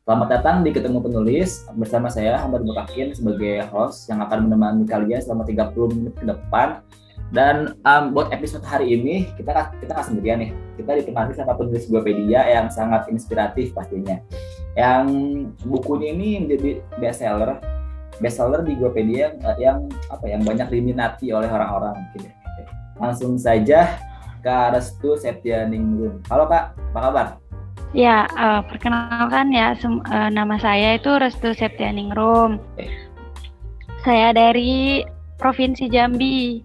Selamat datang di Ketemu Penulis bersama saya Hamad Mukakin sebagai host yang akan menemani kalian selama 30 menit ke depan. Dan buat episode hari ini kita nggak sendirian nih. Kita ditemani sama penulis Gopedia yang sangat inspiratif pastinya. Yang bukunya ini menjadi bestseller di Gopedia yang banyak diminati oleh orang-orang. Gitu. Langsung saja Kak Restu Septianingrum. Halo Kak, apa kabar? Ya, perkenalkan ya, nama saya itu Restu Septianingrum. Saya dari Provinsi Jambi.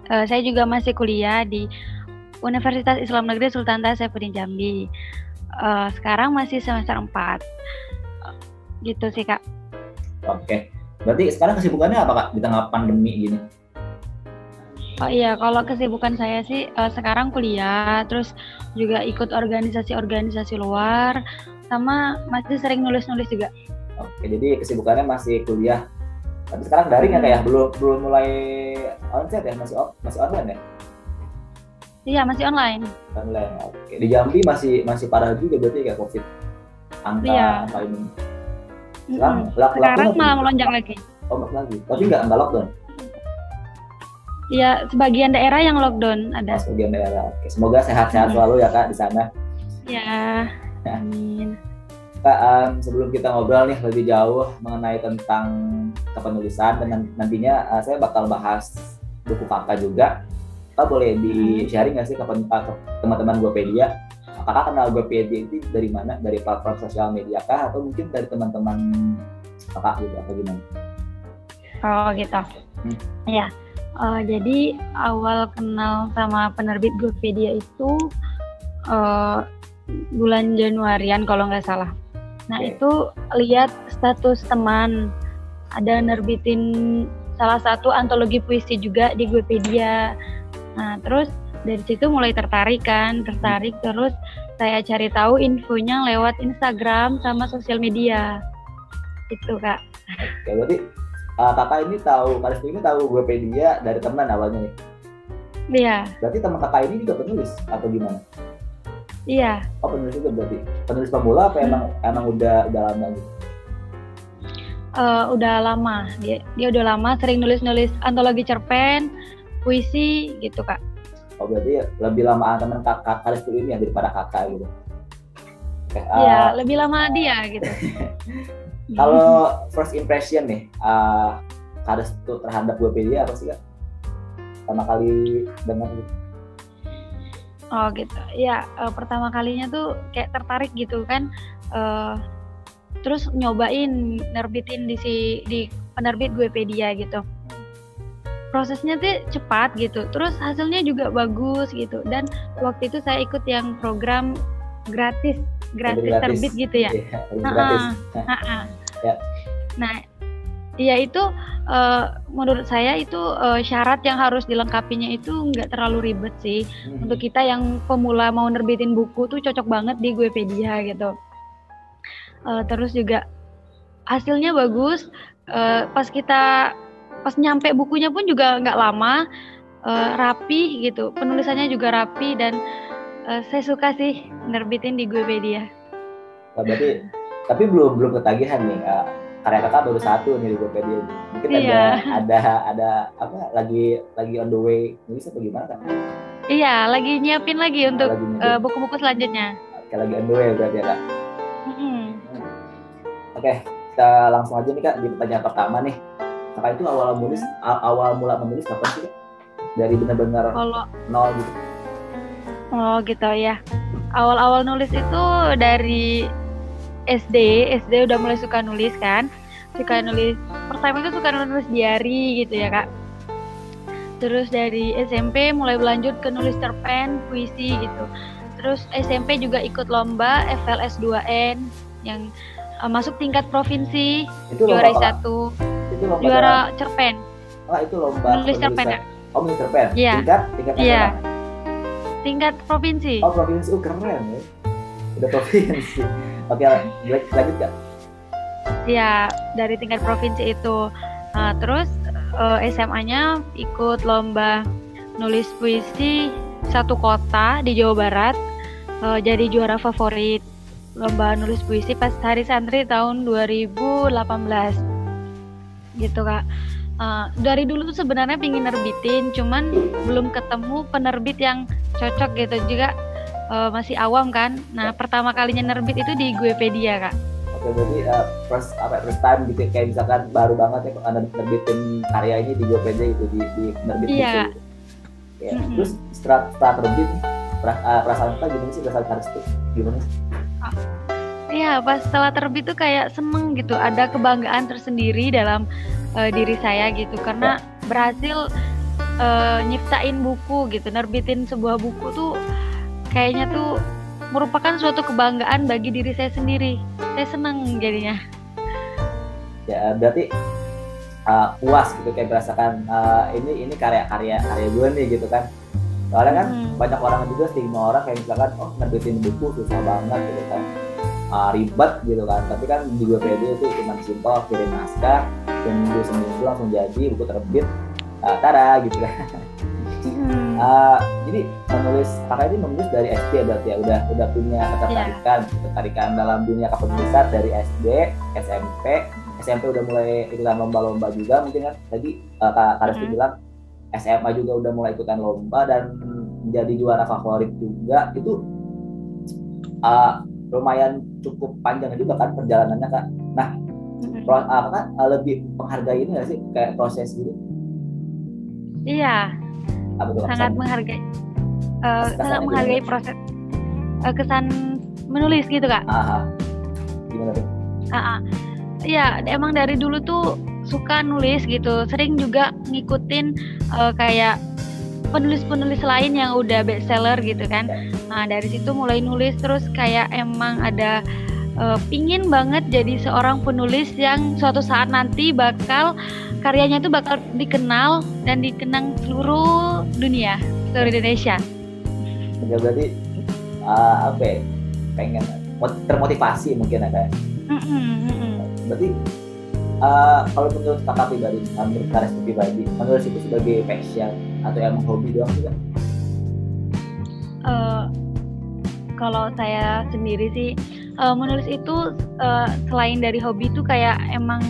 Saya juga masih kuliah di Universitas Islam Negeri Sultan Tasaifuddin Jambi. Sekarang masih semester 4. Gitu sih, Kak. Oke. Berarti sekarang kesibukannya apa, Kak, di tengah pandemi gini? Oh iya, kalau kesibukan saya sih sekarang kuliah, terus juga ikut organisasi-organisasi luar, sama masih sering nulis-nulis juga. Oke, jadi kesibukannya masih kuliah. Tapi sekarang daring ya kayak belum mulai onsite ya, masih online ya? Iya, masih online. Online. Oke. Di Jambi masih parah juga berarti kayak COVID. Angka ini. Sekarang malah melonjak lagi. Oh, lagi. Tapi nggak lockdown. Ya, sebagian daerah yang lockdown ada. Sebagian daerah. Oke, semoga sehat-sehat selalu ya Kak di sana. Ya, amin. Kak, sebelum kita ngobrol nih lebih jauh mengenai tentang kepenulisan dan nantinya saya bakal bahas buku Kakak juga. Kak boleh di-sharing nggak sih ke teman-teman Gopedia? Kakak kenal Gopedia itu dari mana? Dari platform sosial media kah? Atau mungkin dari teman-teman Kakak gitu atau gimana? Oh gitu. Ya. Jadi awal kenal sama penerbit Gopedia itu bulan Januarian kalau nggak salah. Nah itu lihat status teman ada nerbitin salah satu antologi puisi juga di Gopedia. Nah terus dari situ mulai tertarik terus saya cari tahu infonya lewat Instagram sama sosial media. Itu Kak. Oke, berarti kakak ini Kak Restu ini tahu Gopedia dari teman awalnya nih? Iya. Berarti teman kakak ini juga penulis atau gimana? Iya. Oh penulis juga berarti? Penulis pemula apa emang udah lama gitu? Udah lama, dia udah lama sering nulis antologi cerpen, puisi gitu Kak. Oh berarti lebih lama teman Kak Restu ini ya daripada kakak gitu? Iya, lebih lama dia gitu. Kalau first impression nih, Kak Restu terhadap Gopedia apa sih Kak? Pertama kali dengar gitu? Oh gitu, ya pertama kalinya tuh kayak tertarik gitu kan, terus nyobain nerbitin di penerbit Gopedia gitu. Prosesnya tuh cepat gitu, terus hasilnya juga bagus gitu. Dan waktu itu saya ikut yang program gratis terbit gitu ya. Gratis. Ya. Nah, ya itu menurut saya itu syarat yang harus dilengkapinya itu nggak terlalu ribet sih. Untuk kita yang pemula mau nerbitin buku tuh cocok banget di Gopedia gitu. Terus juga hasilnya bagus. Pas nyampe bukunya pun juga nggak lama, rapi gitu. Penulisannya juga rapi dan saya suka sih nerbitin di Gopedia. Berarti tapi belum ketagihan nih, karya kakak baru satu nih di Gopedia. Mungkin ada apa lagi on the way nulis atau gimana Kak? Iya, lagi nyiapin lagi untuk buku-buku selanjutnya. Oke, lagi on the way berarti ya Kak. Oke, kita langsung aja nih Kak di pertanyaan pertama nih. Kakak itu awal mula menulis kapan sih Kak? Dari benar-benar nol gitu? Oh gitu ya. Awal-awal nulis itu dari SD udah mulai suka nulis kan. Pertama itu suka nulis diary gitu ya Kak. Terus dari SMP mulai berlanjut ke nulis cerpen, puisi gitu. Terus SMP juga ikut lomba FLS 2N yang masuk tingkat provinsi, juara 1. Juara cerpen. Itu lomba nulis cerpen ya? Oh, nulis cerpen? Iya. Tingkat iya. Tingkat provinsi. Oh, provinsi. Keren ya. Udah provinsi. Oke, lanjut Kak. Iya, dari tingkat provinsi itu. Terus SMA-nya ikut lomba nulis puisi satu kota di Jawa Barat. Jadi juara favorit. lomba nulis puisi pas hari santri tahun 2018 gitu Kak. Dari dulu tuh sebenarnya pingin nerbitin, cuman belum ketemu penerbit yang cocok gitu juga, masih awam kan. Nah pertama kalinya nerbit itu di Guepedia Kak. Oke, berarti first time gitu, kayak misalkan baru banget ya Anda nerbitin karya ini di Guepedia gitu, di nerbit Iya. gitu. Ya. Terus setelah terbit, perasaan kita gimana sih, perasaan Karis tuh gimana sih? Iya, pas setelah terbit tuh kayak seneng gitu, ada kebanggaan tersendiri dalam diri saya gitu, karena berhasil nyiptain buku gitu, nerbitin sebuah buku tuh kayaknya tuh merupakan suatu kebanggaan bagi diri saya sendiri. Saya seneng jadinya. Ya berarti puas gitu, kayak merasakan ini karya gue nih gitu kan. Soalnya kan banyak orang juga, stigma orang kayak misalkan nerbitin buku susah banget gitu kan, ribet gitu kan. Tapi kan di Guepedia itu cuma simpel kirim naskah dan seminggu langsung jadi buku terbit, tada gitu kan. Jadi kakak ini menulis dari SD berarti ya, udah punya ketertarikan dalam dunia kepenulisan dari SD, SMP udah mulai ikutan lomba-lomba juga mungkin kan. Tadi Kak Restu bilang SMA juga udah mulai ikutan lomba dan menjadi juara favorit juga. Itu lumayan cukup panjang juga kan perjalanannya Kak. Nah, Kakak lebih menghargai ini nggak sih, kayak proses gitu? Iya, sangat menghargai, sangat menghargai proses, kesan menulis gitu Kak. Gimana tuh? Iya, emang dari dulu tuh suka nulis gitu, sering juga ngikutin kayak penulis-penulis lain yang udah bestseller gitu kan. Nah dari situ mulai nulis, terus kayak emang ada pingin banget jadi seorang penulis yang suatu saat nanti karyanya tuh bakal dikenal dan dikenang seluruh dunia, seluruh Indonesia. Ya, berarti pengen termotivasi mungkin ya kayak. Berarti kalau menurut kakak pribadi, menurut Kak Restu pribadi, menulis itu sebagai passion atau emang hobi doang juga? Kalau saya sendiri sih menulis itu selain dari hobi itu kayak emang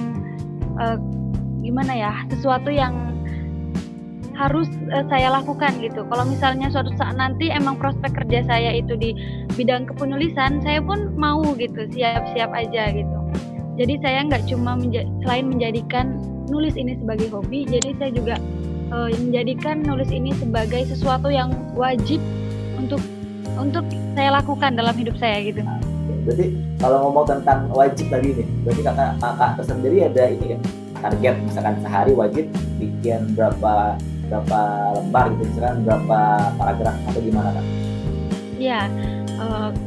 gimana ya, sesuatu yang harus saya lakukan gitu. Kalau misalnya suatu saat nanti emang prospek kerja saya itu di bidang kepenulisan, saya pun mau gitu, siap-siap aja gitu. Jadi saya nggak cuma selain menjadikan nulis ini sebagai hobi, jadi saya juga menjadikan nulis ini sebagai sesuatu yang wajib untuk saya lakukan dalam hidup saya gitu. Berarti kalau ngomong tentang wajib tadi nih, berarti kakak tersendiri ada ini ya, target misalkan sehari wajib bikin berapa lembar gitu, misalkan berapa paragraf atau gimana Kak? Iya,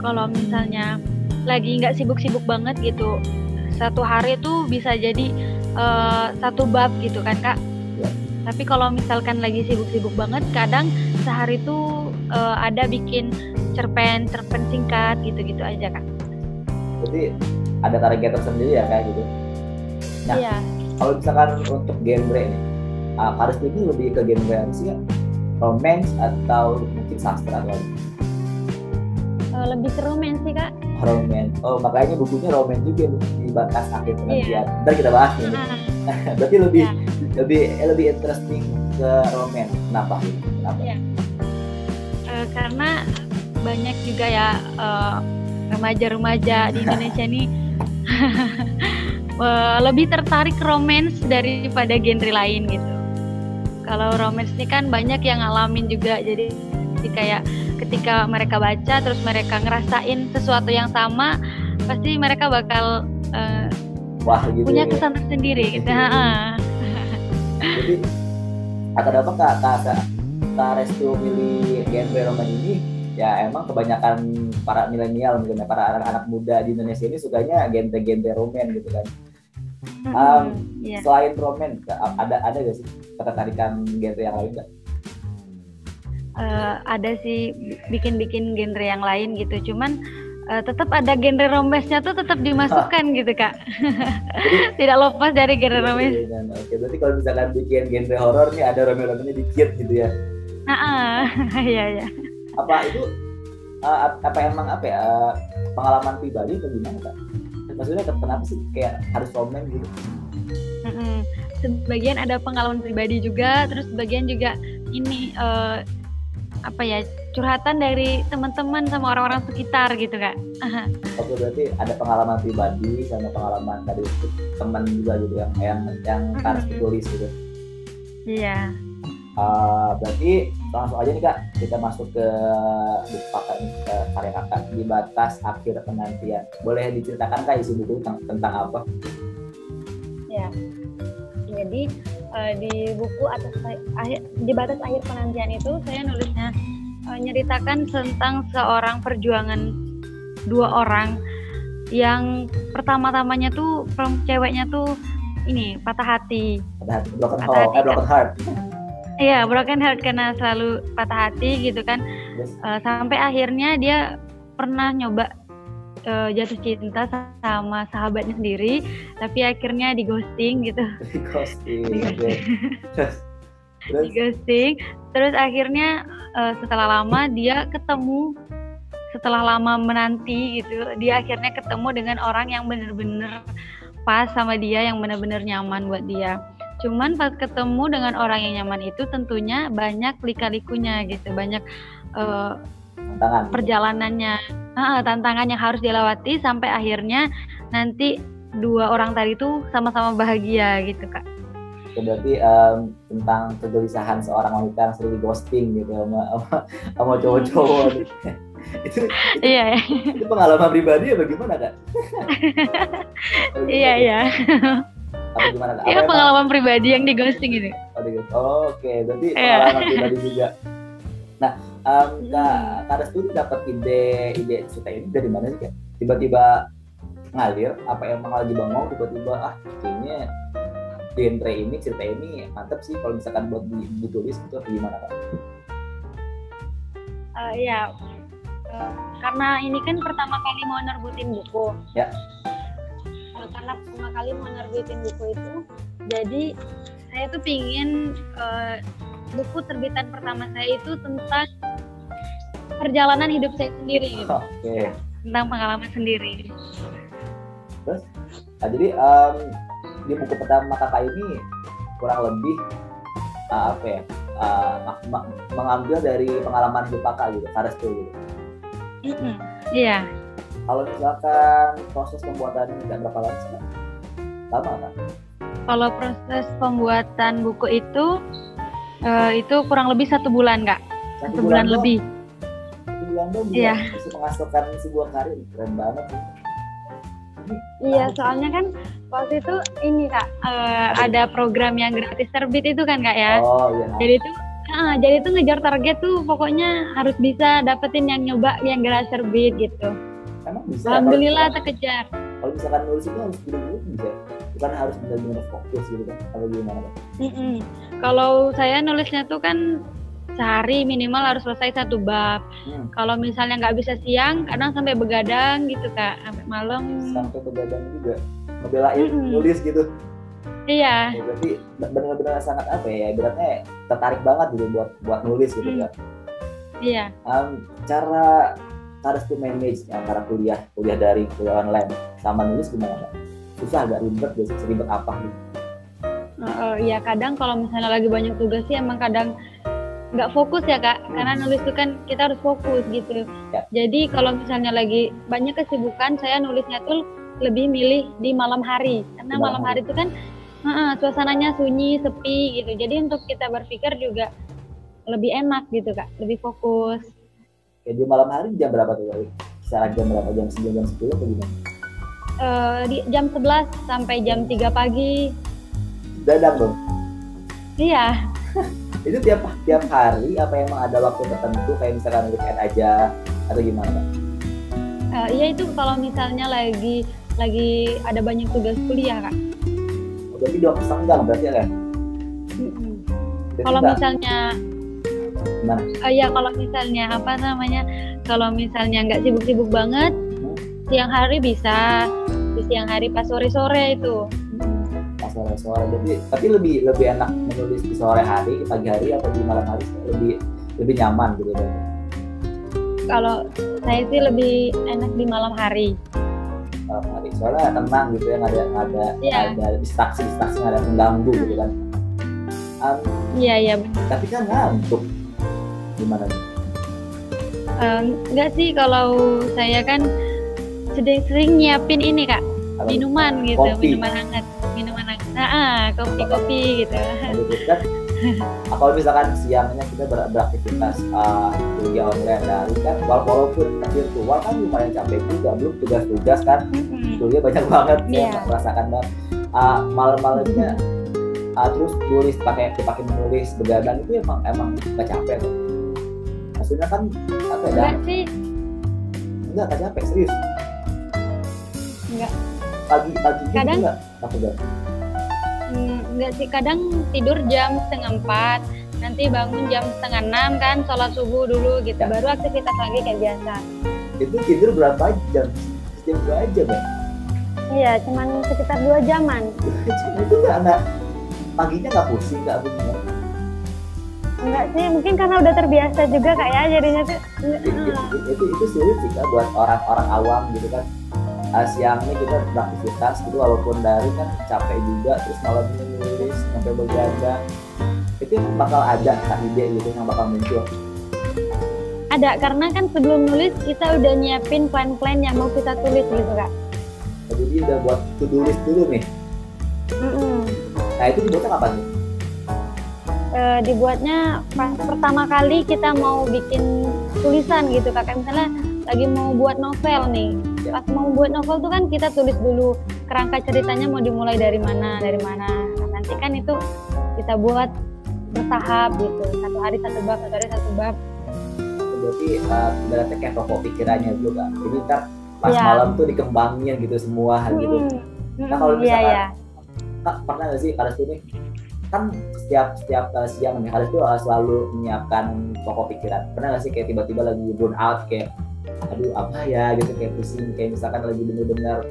kalau misalnya lagi nggak sibuk-sibuk banget gitu, satu hari itu bisa jadi satu bab gitu kan Kak. Ya. Tapi kalau misalkan lagi sibuk-sibuk banget, kadang sehari itu ada bikin cerpen singkat gitu-gitu aja Kak. Jadi ada target tersendiri ya kayak gitu. Nah, iya. Kalau misalkan untuk genre nih, Kak Restu ini lebih ke genre apa sih ya? Romance atau mungkin sastra atau lebih ke romance sih Kak. Romance. Oh, makanya bukunya romance juga di batas akhir penelitian. Ntar kita bahas nih. Berarti lebih interesting ke romance. Kenapa? Iya. Karena banyak juga ya remaja-remaja di Indonesia nih lebih tertarik romance daripada genre lain gitu. Kalau romance ini kan banyak yang ngalamin juga, jadi kayak ketika mereka baca terus mereka ngerasain sesuatu yang sama, pasti mereka bakal gitu punya kesan tersendiri gitu. Jadi kenapa Kak Restu milih genre romance ini? Ya emang kebanyakan para milenial, misalnya para anak-anak muda di Indonesia ini sukanya genre-genre romance gitu kan. Selain romance, ada gak sih ketertarikan genre yang lain nggak? Ada sih, bikin genre yang lain gitu, cuman tetap ada genre romance-nya tuh tetap dimasukkan gitu Kak. Jadi, tidak lepas dari genre romance. Oke, berarti kalau misalkan bikin genre horor nih ada romance-nya dikit gitu ya? Iya. Apa itu apa emang apa ya pengalaman pribadi atau gimana Kak? Maksudnya kenapa sih kayak harus komen gitu? Sebagian ada pengalaman pribadi juga, terus sebagian juga ini apa ya, curhatan dari teman-teman sama orang-orang sekitar gitu Kak. Oke, berarti ada pengalaman pribadi sama pengalaman dari teman juga gitu yang harus ditulis gitu. Iya. Berarti langsung aja nih Kak, kita masuk ke buku Kakak ini, ke karya Kakak Di Batas Akhir Penantian. Boleh diceritakan Kak isi buku tentang apa? Ya. Jadi di buku Di Batas Akhir Penantian itu saya nulisnya nyeritakan tentang seorang perjuangan dua orang yang pertama-tamanya tuh ceweknya tuh ini patah hati. Broken heart. Iya, broken heart karena selalu patah hati gitu kan. Yes. Sampai akhirnya dia pernah nyoba jatuh cinta sama sahabatnya sendiri, tapi akhirnya di ghosting gitu. Di ghosting. Di ghosting. Terus akhirnya setelah lama dia ketemu, setelah lama menanti gitu, dia akhirnya ketemu dengan orang yang benar-benar pas sama dia, yang benar-benar nyaman buat dia. Cuman pas ketemu dengan orang yang nyaman itu tentunya banyak lika-likunya gitu, banyak tantangan perjalanannya, tantangan yang harus dilewati sampai akhirnya nanti dua orang tadi itu sama-sama bahagia gitu Kak. Berarti tentang kegelisahan seorang wanita yang sering di ghosting gitu sama cowok-cowok. Itu iya. Itu pengalaman pribadi ya bagaimana Kak? Iya. Apa gimana Kak? Iya, pengalaman pribadi yang di ghosting ini. Oke, berarti pengalaman pribadi juga. Nah, Kak Restu dapat ide cerita ini dari mana sih Kak? Tiba-tiba ngalir, apa emang lagi bengong tiba-tiba kayaknya genre ini, cerita ini mantap sih kalau misalkan buat ditulis gitu, atau gimana Kak? Iya, karena ini kan pertama kali mau nerbitin buku. Ya. Karena pertama kali mau nerbitin buku itu, jadi saya tuh pingin buku terbitan pertama saya itu tentang perjalanan hidup saya sendiri gitu. Oke. Tentang pengalaman sendiri. Terus, jadi di buku pertama Kakak ini kurang lebih mengambil dari pengalaman hidup Kakak gitu, Kak Restu gitu. Iya. Kalau misalkan proses pembuatan ini berapa lama sih? Lama kan? Kalau proses pembuatan buku itu kurang lebih 1 bulan Kak. 1 bulan lebih. 1 bulan dong bisa menghasilkan sebuah karya, keren banget sih. Iya, soalnya kan waktu itu ini Kak, ada program yang gratis terbit itu kan Kak ya. Oh iya. Jadi itu ngejar target tuh pokoknya harus bisa dapetin yang nyoba yang gratis terbit gitu. Emang bisa? Alhamdulillah terkejar. Kalau misalkan nulis itu harus buru-buru bisa? Bukan harus benar-benar fokus gitu kan? Kalau gimana Kak? Kalau saya nulisnya tuh kan sehari minimal harus selesai 1 bab. Kalau misalnya nggak bisa siang, kadang sampai begadang gitu Kak, sampai malam. Sampai begadang juga, ngebelain nulis gitu. Iya. Berarti benar-benar sangat ibaratnya tertarik banget gitu buat nulis gitu kan. Iya. Cara harus tuh manage antara kuliah daring, kuliah online sama nulis gimana Kak? Susah agak ribet, biasanya seribet apa gitu? Iya, kadang kalau misalnya lagi banyak tugas sih emang kadang nggak fokus ya Kak, karena nulis itu kan kita harus fokus gitu. Ya. Jadi kalau misalnya lagi banyak kesibukan, saya nulisnya tuh lebih milih di malam hari, karena malam hari itu kan suasananya sunyi, sepi gitu. Jadi untuk kita berpikir juga lebih enak gitu Kak, lebih fokus. Di malam hari jam berapa tuh Kak? Kisaran jam berapa? Jam 9, jam 10 atau gimana? Di jam 11 sampai jam 3 pagi. Dadang dong? Iya. Itu tiap hari apa emang ada waktu tertentu kayak misalkan weekend aja atau gimana Kak? Iya, itu kalau misalnya lagi ada banyak tugas kuliah Kak. Berarti 2 senggang berarti ya kan? Kalau misalnya gimana? Ya kalau misalnya kalau misalnya nggak sibuk-sibuk banget, siang hari bisa, di siang hari pas sore-sore itu. Pas sore-sore, tapi lebih enak menulis di sore hari, di pagi hari atau di malam hari lebih nyaman gitu kan? Kalau saya sih lebih enak di malam hari. Malam hari soalnya tenang gitu ya, nggak ada Iya. distraksi nggak ada pengganggu gitu kan. Iya benar. Tapi kan ngantuk gimana nih? Enggak sih, kalau saya kan sering nyiapin ini Kak, Kalau minuman gitu, kopi. minuman hangat. Kopi gitu. Gitu kan. Kalau misalkan siangnya kita beraktivitas kuliah online dari kan, walaupun virtual kan lumayan capek juga, belum tugas-tugas kan, kuliah banyak banget Iya. saya merasakan banget. Malam-malamnya terus dipakai menulis begadang itu emang gak capek tuh. Maksudnya kan apa ya? Enggak sih, Enggak capek, serius. enggak. Pagi-pagi Kadang- enggak capek banget. Enggak sih, kadang tidur jam 3:30, nanti bangun jam 5:30 kan, sholat subuh dulu gitu, Ya. baru aktivitas lagi kayak biasa. Itu tidur berapa jam? Setiap 2 jam ya? Iya, cuman sekitar 2 jaman. Itu enggak paginya nggak pusing, nggak begini. Enggak sih, mungkin karena udah terbiasa juga Kak ya, jadinya tuh. Itu sulit sih Kak, buat orang-orang awam gitu kan. Siangnya kita beraktivitas gitu, walaupun dari kan capek juga, terus malamnya nulis sampai begadang. Itu bakal ada Kak ide gitu yang bakal muncul. Ada, karena kan sebelum nulis kita udah nyiapin plan-plan yang mau kita tulis gitu Kak. Jadi udah buat to-do list dulu nih. Nah itu dibuatnya kapan nih? Dibuatnya pas pertama kali kita mau bikin tulisan gitu Kak. Kayak misalnya lagi mau buat novel nih. Ya. Pas mau buat novel tuh kan kita tulis dulu kerangka ceritanya mau dimulai dari mana. Nah, nanti kan itu kita buat bertahap gitu. Satu hari satu bab. Berarti ibaratnya kayak pokok pikirannya dulu Kak. Jadi ntar pas Iya. malam tuh dikembangin gitu semua gitu. Nah kalau misalkan Kak pernah nggak sih Kak Restu nih, kan setiap siang nih Kak Restu selalu menyiapkan pokok pikiran. Pernah nggak sih kayak tiba-tiba lagi burn out, kayak aduh apa ya gitu, kayak pusing, kayak misalkan lagi bener-bener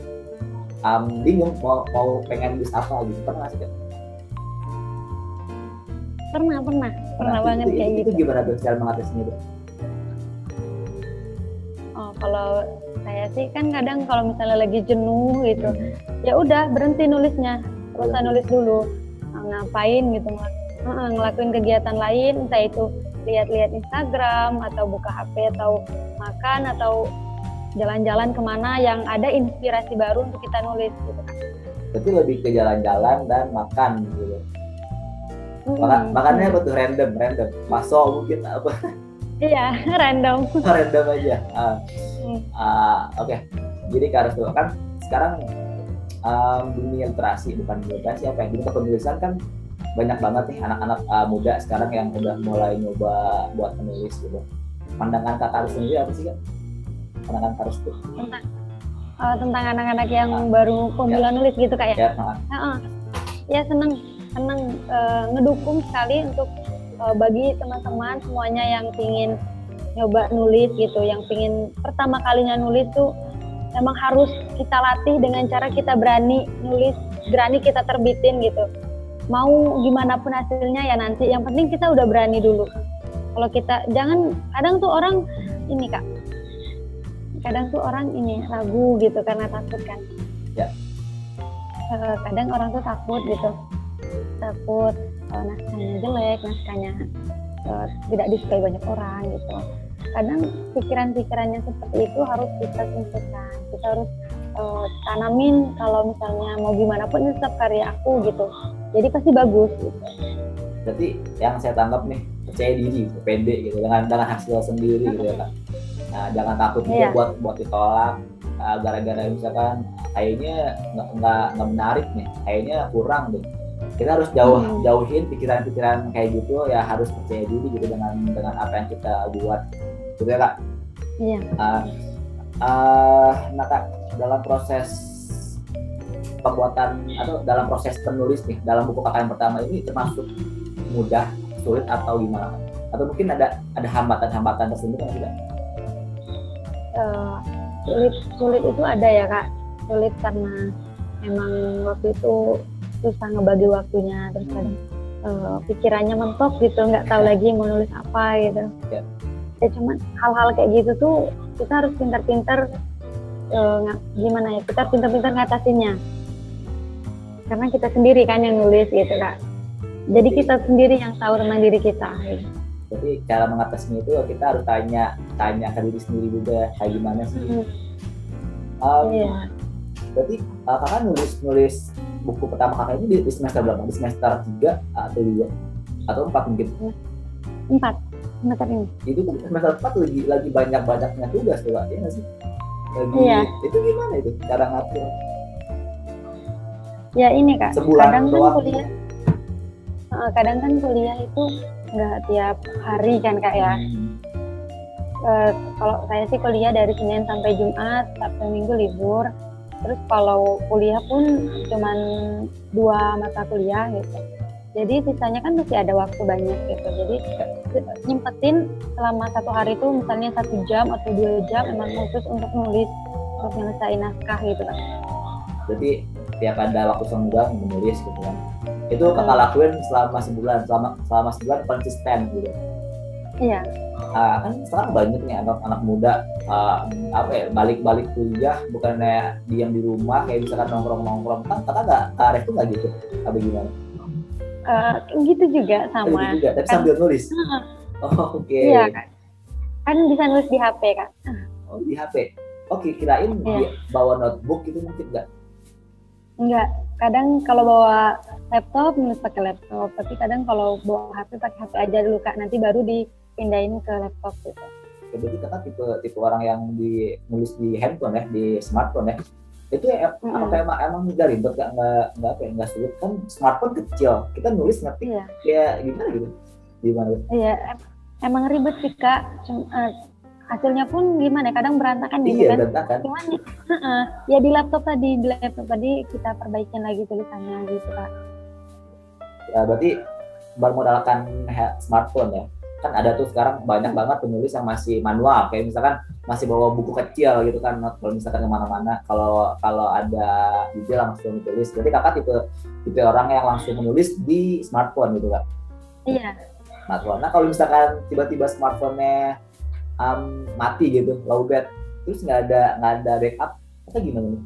bingung mau pengen nulis apa gitu, pernah nggak sih Kak? Pernah banget kayak itu gitu. gimana tuh cara mengatasinya tuh? Oh, kalau saya sih kan kadang kalau misalnya lagi jenuh gitu, ya udah berhenti nulisnya, nggak usah nulis dulu. Ngapain gitu, ngelakuin kegiatan lain, entah itu lihat-lihat Instagram atau buka HP atau makan atau jalan-jalan kemana yang ada inspirasi baru untuk kita nulis gitu kan. Berarti lebih ke jalan-jalan dan makan gitu. Makannya apa tuh? Random maso mungkin apa? Iya, random. Random aja. Oke. Jadi Kak Restu kan sekarang dunia literasi, bukan dunia literasi apa ya, dunia penulisan kan banyak banget nih anak-anak muda sekarang yang udah mulai nyoba buat menulis gitu. Pandangan Kak Restu sendiri apa sih Kak? Pandangan Kak Restu Tentang anak-anak yang baru pemula nulis gitu Kak ya? Ya seneng ngedukung sekali untuk bagi teman-teman semuanya yang pingin nyoba nulis gitu, yang pingin pertama kalinya nulis tuh memang harus kita latih dengan cara kita berani nulis, berani kita terbitin gitu. Mau gimana pun hasilnya ya nanti, yang penting kita udah berani dulu. Kalau kita kadang tuh orang ini Kak, kadang tuh orang ini ragu gitu karena takut kan. Ya. Kadang orang tuh takut gitu, naskahnya jelek, naskahnya tidak disukai banyak orang gitu. Kadang pikiran-pikiran yang seperti itu harus kita singkirkan, kita harus tanamin kalau misalnya mau gimana pun ini tetap karya aku gitu, jadi pasti bagus gitu. Berarti yang saya tangkap nih, percaya diri, pede gitu dengan hasil sendiri gitu ya Kak. Nah jangan takut juga buat ditolak gara-gara misalkan kayaknya nggak menarik nih, kayaknya kurang deh. Kita harus jauhin pikiran-pikiran kayak gitu ya, harus percaya diri gitu dengan apa yang kita buat gitu ya Kak. Iya. Nah Kak, dalam proses pembuatan atau dalam proses penulis nih dalam buku Kakak yang pertama ini termasuk mudah, sulit atau gimana? Atau mungkin ada hambatan-hambatan tersebut kan tidak? Sulit itu ada ya Kak, sulit karena memang waktu itu susah ngebagi waktunya, terus kadang pikirannya mentok gitu, nggak tahu lagi mau nulis apa gitu. Ya. Ya cuman hal-hal kayak gitu tuh kita harus pintar-pintar gimana ya, kita pintar-pintar ngatasinnya. Karena kita sendiri kan yang nulis gitu Kak. Jadi kita sendiri yang tahu tentang diri kita. Gitu. Jadi cara mengatasinya itu kita harus tanya ke diri sendiri juga kayak gimana sih. Iya. Berarti kakak nulis buku pertama kakak ini di semester berapa? Di semester 3 atau 2? Atau 4 mungkin? 4 semester ini. Itu kan semester 4 lagi banyak-banyaknya tugas tuh Kak, ya nggak sih? Iya. Itu gimana itu cara ngatur? Ya ini Kak, Sebulan kadang kan kuliah itu nggak tiap hari kan Kak ya. Kalau saya sih kuliah dari Senin sampai Jumat, Sabtu Minggu libur. Terus kalau kuliah pun cuman 2 mata kuliah gitu. Jadi sisanya kan masih ada waktu banyak gitu. Jadi nyempetin selama 1 hari itu misalnya 1 jam atau 2 jam emang khusus untuk nulis, untuk nyelesain naskah gitu kan. Berarti tiap ada waktu senggang menulis gitu kan. Itu kakak lakuin selama sebulan konsisten gitu. Iya. Kan sekarang banyak nih anak muda balik kuliah bukannya diam di rumah kayak misalkan nongkrong kan kakak Arif tuh nggak gitu apa gimana? Gitu juga sama. Gitu juga, tapi sambil nulis. Oke. Iya kan bisa nulis di HP Kak. Oh di HP. Oke, kirain dia bawa notebook gitu mungkin nggak? Enggak, kadang kalau bawa laptop nulis pakai laptop, tapi kadang kalau bawa HP pakai HP aja dulu Kak, nanti baru dipindahin ke laptop gitu. Ya, berarti kakak tipe orang yang nulis di handphone ya, di smartphone ya. Itu emang nggak ribet nggak sulit kan, smartphone kecil, kita nulis ngetik ya gimana gitu, gimana? Iya, emang ribet sih Kak. Hasilnya pun gimana? Kadang berantakan gitu kan. Berantakan. Cuman ya di laptop tadi kita perbaikin lagi tulisannya gitu Kak. Ya, berarti bermodalkan smartphone ya. Kan ada tuh sekarang banyak banget penulis yang masih manual, kayak misalkan masih bawa buku kecil gitu kan, kalau misalkan kemana-mana kalau ada ide langsung tulis. Berarti kakak tipe orang yang langsung menulis di smartphone gitu Kak? Iya. Smartphone. Nah kalau misalkan tiba-tiba smartphone-nya mati gitu, lowbat, terus nggak ada backup, atau gimana nih?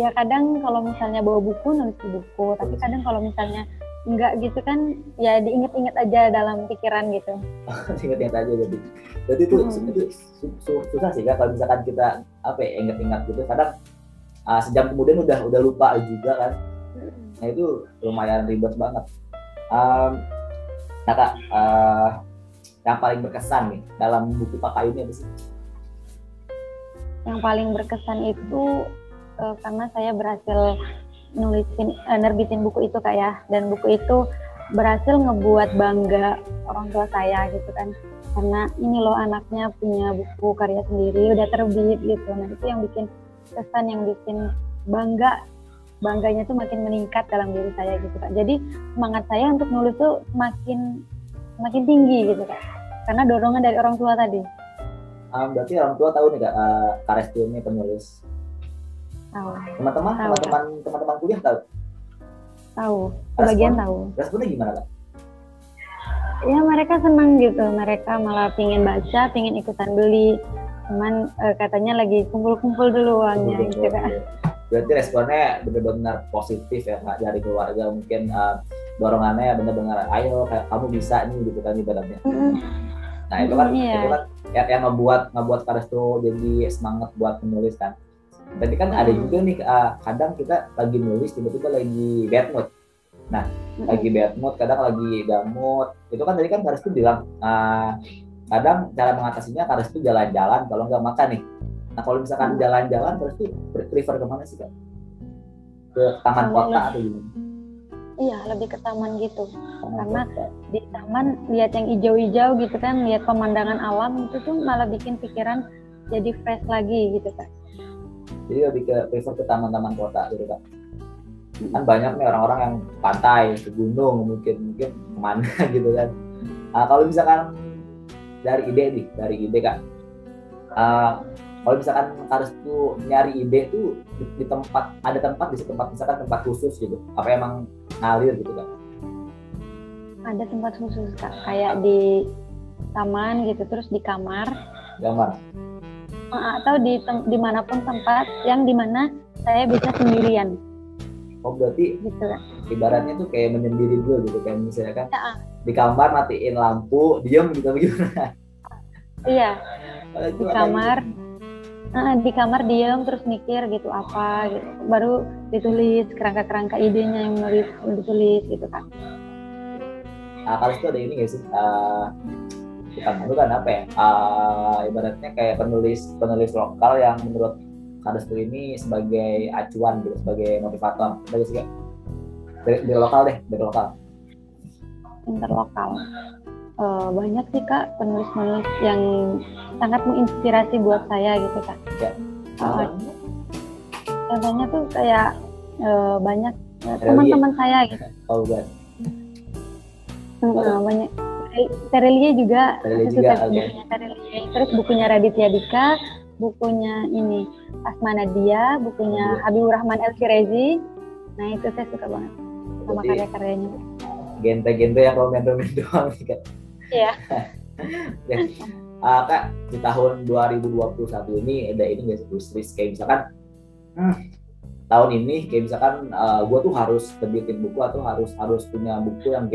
Ya kadang kalau misalnya bawa buku nulis di buku, tapi kadang kalau misalnya enggak gitu kan, ya diinget-inget aja dalam pikiran gitu. Inget-inget aja jadi. Berarti itu susah sih Kak, kalau misalkan kita inget-inget gitu, kadang sejam kemudian udah lupa juga kan. Nah itu lumayan ribet banget. Nah Kak, yang paling berkesan nih dalam buku kakak ini apa sih? Yang paling berkesan itu karena saya berhasil nerbitin buku itu Kak ya, dan buku itu berhasil ngebuat bangga orang tua saya gitu kan, karena ini loh anaknya punya buku karya sendiri udah terbit gitu. Nah itu yang bikin kesan, yang bikin bangganya tuh makin meningkat dalam diri saya gitu Kak. Jadi semangat saya untuk nulis tuh makin tinggi gitu Kak, karena dorongan dari orang tua tadi. Berarti orang tua tahu nih Kak, Kak Resti ini penulis. Tahu. Teman-teman kuliah tahu? Tahu. Sebagian tahu. Responnya gimana Kak? Ya mereka senang gitu, mereka malah pingin baca, pingin ikutan beli. Cuman katanya lagi kumpul-kumpul dulu uangnya gitu Kak. Berarti responnya benar-benar positif ya Kak, dari keluarga, mungkin dorongannya benar-benar ayo kamu bisa nih gitu kan ibaratnya. Nah itu kan yang ngebuat Kak Restu jadi semangat buat menulis kan. Tapi kan ada juga nih kadang kita lagi nulis tiba-tiba lagi bad mood. Nah lagi bad mood, kadang lagi gamut. Itu kan tadi kan Kak Restu bilang kadang cara mengatasinya Kak Restu jalan-jalan, kalau nggak makan nih. Nah kalau misalkan jalan-jalan Kak Restu prefer kemana sih Kak? Ke taman kota atau gimana? Iya, lebih ke taman gitu. Karena di taman lihat yang hijau-hijau gitu kan, lihat pemandangan alam itu tuh malah bikin pikiran jadi fresh lagi gitu Kak. Jadi lebih prefer ke taman-taman kota gitu Kak. Kan banyak nih orang-orang yang pantai, ke gunung mungkin kemana gitu kan. Kalau misalkan dari ide Kak, kalau misalkan harus tuh nyari ide tuh di tempat misalkan tempat khusus gitu, apa emang ngalir gitu Kak? Ada tempat khusus Kak, kayak di taman gitu, terus di kamar, Gambar. atau dimanapun tempat yang dimana saya bisa sendirian Oh berarti gitu kan. ibaratnya tuh kayak menyendiri dulu gitu kan, misalnya kan Ya, di kamar matiin lampu, diem gitu gimana? iya, Oh, itu di ada kamar. Di kamar diem terus mikir gitu apa gitu, baru ditulis kerangka-kerangka idenya yang nulis ditulis gitu kan. kalau itu ada ini nggak sih? Bukan apa ya? Ibaratnya kayak penulis lokal yang menurut Karestu ini sebagai acuan gitu, sebagai motivator. Ada nggak sih Kak? Dari lokal deh, dari lokal. Interlokal. Banyak sih Kak penulis-penulis yang sangat menginspirasi buat saya gitu Kak. Ya. Contohnya tuh kayak banyak teman-teman saya gitu. Oh bukan. Banyak. Terelie juga. Okay. Terus bukunya Raditya Dika, bukunya ini Asma Nadia, bukunya Habibur Rahman El Shirazi. Nah itu saya suka banget sama karya-karyanya. Genre-genre yang romen-romen doang sih Kak. Iya. Kak, di tahun 2021 ini ada ini nggak sih wishlist kayak misalkan tahun ini kayak misalkan gue tuh harus terbitin buku atau harus punya buku yang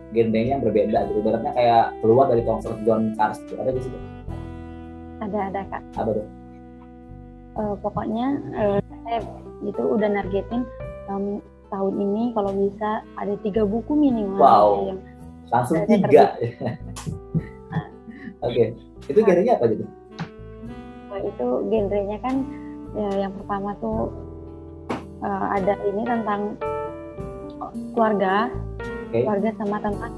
genrenya yang berbeda gitu. Ibaratnya kayak keluar dari comfort zone Karestu. Ada di situ? Ada Kak. Apa tuh? Pokoknya saya itu udah nargetin tahun ini kalau bisa ada 3 buku minimal. Wow. Langsung 3. Oke. Itu genrenya apa gitu? Itu genrenya kan yang pertama tuh ada ini tentang keluarga. Keluarga sama tentang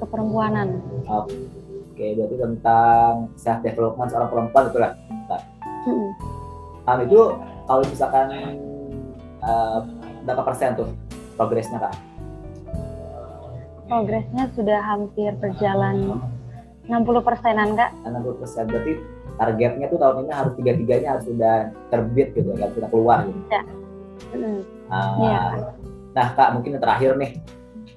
keperempuanan. Oke, berarti tentang self development seorang perempuan itu lah. Itu kalau misalkan berapa persen tuh progresnya Kak? Progresnya sudah hampir berjalan 60%-an Kak. 60%, berarti targetnya tuh tahun ini harus 3-3-nya harus sudah terbit gitu ya, sudah keluar gitu. Ya. Nah Kak, mungkin yang terakhir nih,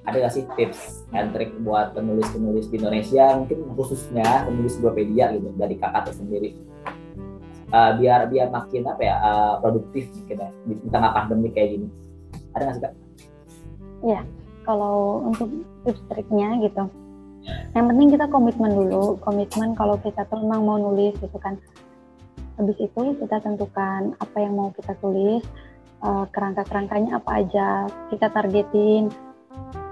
ada nggak sih tips and trick buat penulis-penulis di Indonesia, mungkin khususnya penulis Gopedia gitu dari kakak tersendiri, biar makin apa ya produktif gitu di tengah pandemi kayak gini, ada nggak sih Kak? Iya, kalau untuk tips triknya gitu, yang penting kita komitmen dulu, kalau kita tuh memang mau nulis gitu kan. Habis itu kita tentukan apa yang mau kita tulis, kerangka-kerangkanya apa aja, kita targetin.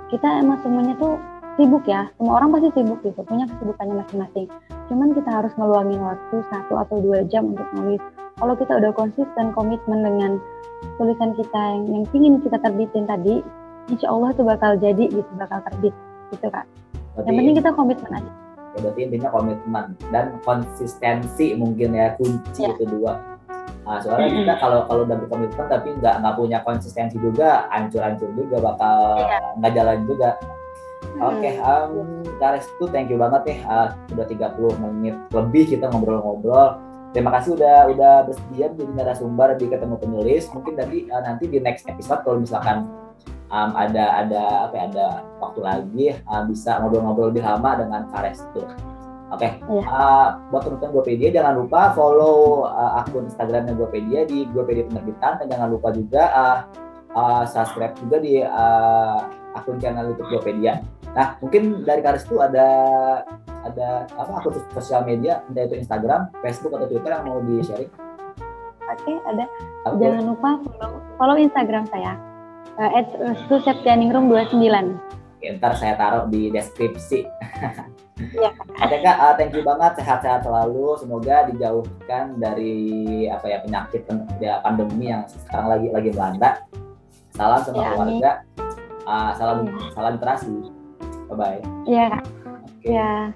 Kita emang semuanya tuh sibuk ya, semua orang pasti sibuk gitu, punya kesibukannya masing-masing. Cuman kita harus ngeluangin waktu 1 atau 2 jam untuk nulis. Kalau kita udah konsisten, komitmen dengan tulisan kita yang ingin kita terbitin tadi, insya Allah tuh bakal jadi gitu, bakal terbit gitu Kak. Berarti, yang penting kita komitmen aja. Ya berarti intinya komitmen dan konsistensi mungkin ya kunci itu 2. Soalnya kita kalau udah berkomitmen tapi nggak punya konsistensi juga, hancur juga, bakal nggak jalan juga. Oke, Karestu, thank you banget ya. Udah 30 menit lebih kita ngobrol-ngobrol. Terima kasih udah bersedia menjadi narasumber di Ketemu Penulis. Mungkin nanti di next episode kalau misalkan ada waktu lagi bisa ngobrol-ngobrol lebih lama dengan Karestu. Oke. Buat teman-teman Gopedia jangan lupa follow akun Instagramnya Gopedia di Gopedia Penerbitan, dan jangan lupa juga subscribe juga di akun channel YouTube Gopedia. Nah, mungkin dari Karestu ada akun sosial media, entah itu Instagram, Facebook atau Twitter yang mau di-sharing? Oke, ada. Jangan lupa follow Instagram saya @septianingrum29. Ntar saya taruh di deskripsi. Iya. Oke Kak, thank you banget, sehat-sehat selalu, semoga dijauhkan dari penyakit pandemi yang sekarang lagi melanda. Salam sama keluarga, salam terasi, bye bye. Iya Kak. Ya.